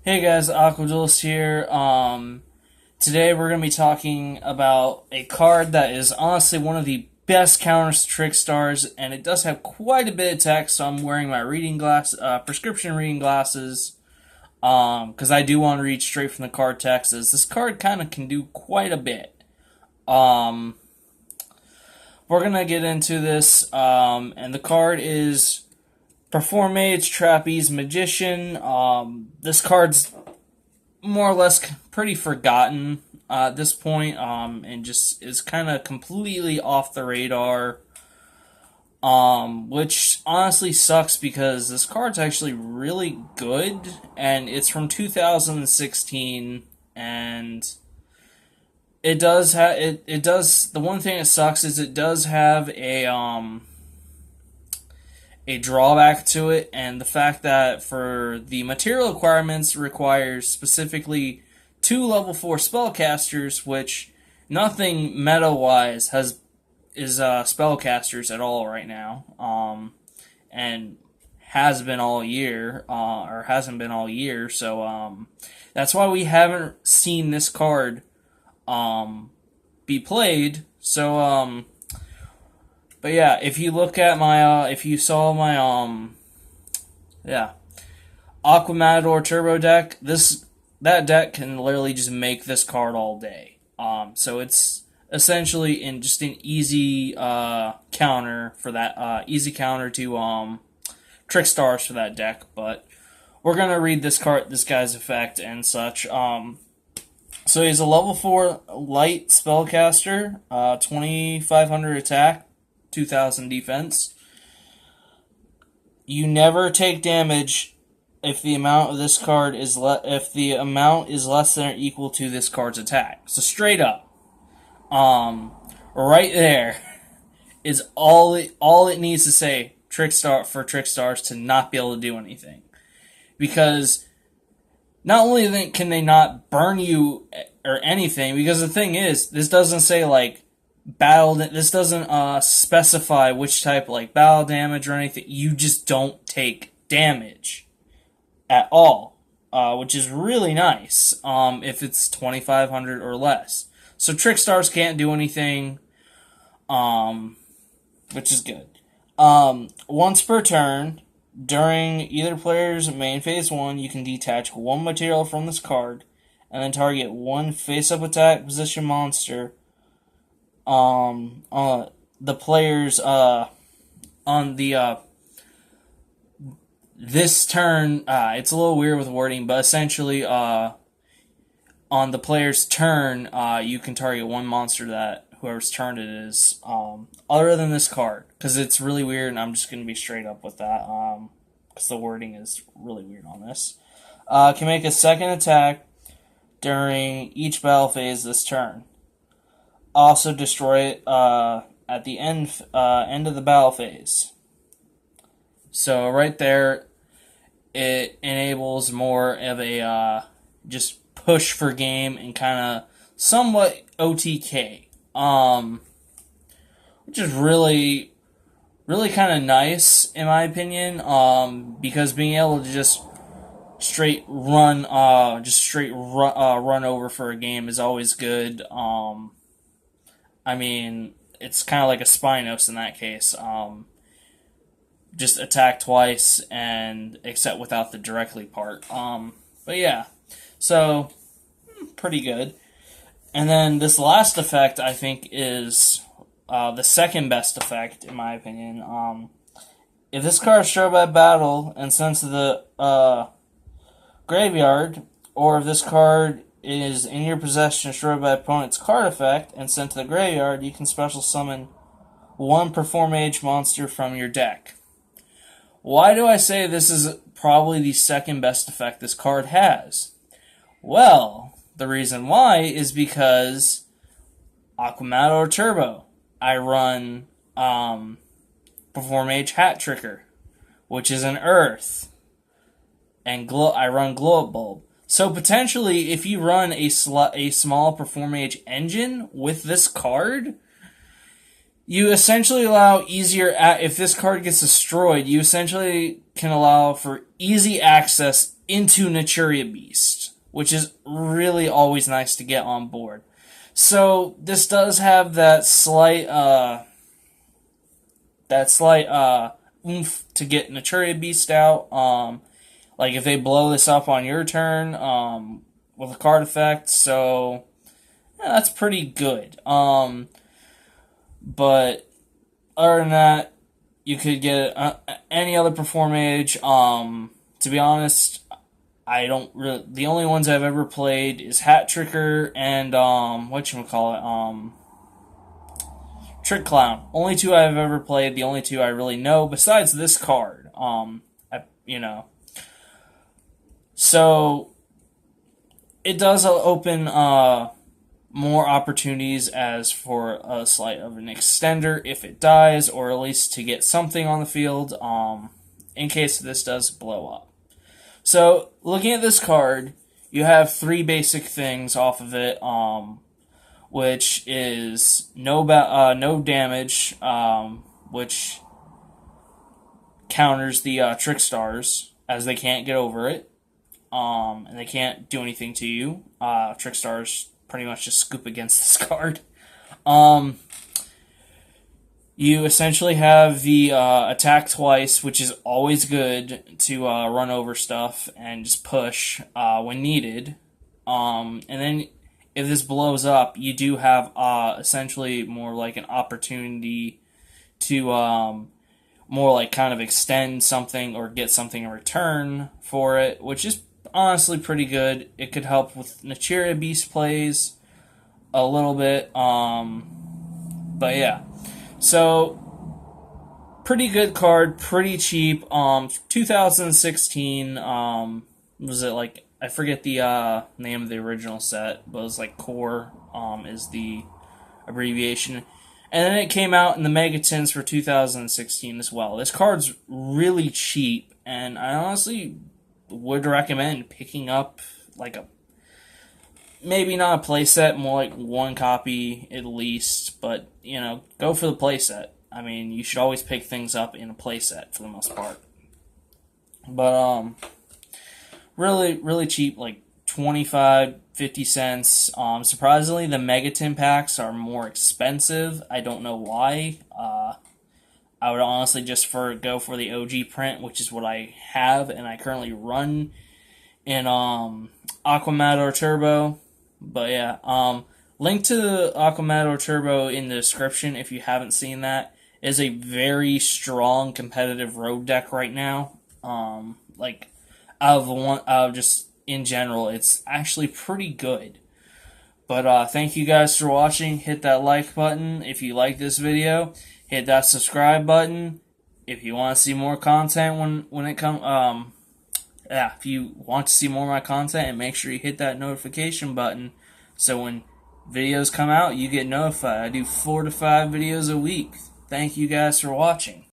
Hey guys, Aqua here. Today we're going to be talking about a card that is honestly one of the best counters to Trickstars, and it does have quite a bit of text, so I'm wearing my prescription reading glasses, because I do want to read straight from the card text, as this card kind of can do quite a bit. Um, we're going to get into this, and the card is Performage Trapeze Magician. This card's more or less pretty forgotten at this point, and just is kind of completely off the radar. Which honestly sucks because this card's actually really good, and it's from 2016, and it does have it does the one thing that sucks is it does have a drawback to it, and the fact that for the material requirements requires specifically two level 4 spellcasters, which nothing meta wise is spellcasters at all right now, and has been all year, or hasn't been all year. So that's why we haven't seen this card be played. So but yeah, if you look at my, if you saw my, yeah, Aqua Turbo deck, that deck can literally just make this card all day. So it's essentially just an easy counter for that, easy counter to Trickstars for that deck. But we're gonna read this guy's effect and such. So he's a level 4 light spellcaster, 2500 attack. 2000 defense. You never take damage if the amount of this card is if the amount is less than or equal to this card's attack. So straight up, right there is all it needs to say for Trickstars to not be able to do anything, because not only can they not burn you or anything, because the thing is, this doesn't say like this doesn't specify which type, like battle damage or anything. You just don't take damage at all, which is really nice if it's 2500 or less. So Trickstars can't do anything, which is good. Once per turn, during either player's main phase 1, you can detach one material from this card and then target one face-up attack position monster the players on the this turn. It's a little weird with wording, but essentially on the player's turn, you can target one monster that whoever's turn it is, other than this card, because it's really weird, and I'm just going to be straight up with that, because the wording is really weird on this. Can make a second attack during each battle phase this turn. Also destroy it at the end of the battle phase. So right there, it enables more of a just push for game and kind of somewhat OTK, which is really kind of nice in my opinion. Because being able to just straight run over for a game is always good. I mean, it's kind of like a Spinos in that case. Just attack twice, and except without the directly part. But yeah, so pretty good. And then this last effect, I think, is the second best effect in my opinion. If this card is destroyed by battle and sent to the graveyard, or if this card is in your possession, destroyed by opponent's card effect, and sent to the graveyard, you can special summon one Performage monster from your deck. Why do I say this is probably the second best effect this card has? Well, the reason why is because Aqua Turbo, I run Performage Hat Tricker, which is an Earth, and I run Glow Up Bulb. So potentially, if you run a small Performage engine with this card, You essentially allow easier, if this card gets destroyed, you essentially can allow for easy access into Naturia Beast, which is really always nice to get on board. So this does have that slight oomph to get Naturia Beast out. Like if they blow this up on your turn with a card effect, so yeah, that's pretty good. But other than that, you could get any other Performage. To be honest, I don't really. The only ones I've ever played is Hat Tricker and whatchamacallit, Trick Clown. Only two I've ever played. The only two I really know besides this card. So it does open more opportunities as for a slight of an extender if it dies, or at least to get something on the field in case this does blow up. So looking at this card, you have three basic things off of it, which is no damage, which counters the Trickstars as they can't get over it, and they can't do anything to you. Trickstars pretty much just scoop against this card. You essentially have the attack twice, which is always good to run over stuff and just push when needed. And then if this blows up, you do have essentially more like an opportunity to more like kind of extend something or get something in return for it, which is honestly pretty good. It could help with Naturia Beast plays a little bit. But yeah. So pretty good card, pretty cheap. 2016, was it like, I forget the name of the original set, but it was like Core is the abbreviation. And then it came out in the Megatins for 2016 as well. This card's really cheap, and I honestly would recommend picking up like maybe not a playset, more like one copy at least, but go for the playset. I mean, you should always pick things up in a playset for the most part. But really, really cheap, like 25, 50 cents. Surprisingly, the Megatin packs are more expensive. I don't know why. I would honestly just go for the OG print, which is what I have, and I currently run in Aqua Turbo. But yeah, link to the Aqua Turbo in the description if you haven't seen that. It is a very strong competitive road deck right now. Like just in general, it's actually pretty good. But thank you guys for watching. Hit that like button if you like this video. Hit that subscribe button if you want to see more content when it comes. If you want to see more of my content, and make sure you hit that notification button so when videos come out, you get notified. I do 4 to 5 videos a week. Thank you guys for watching.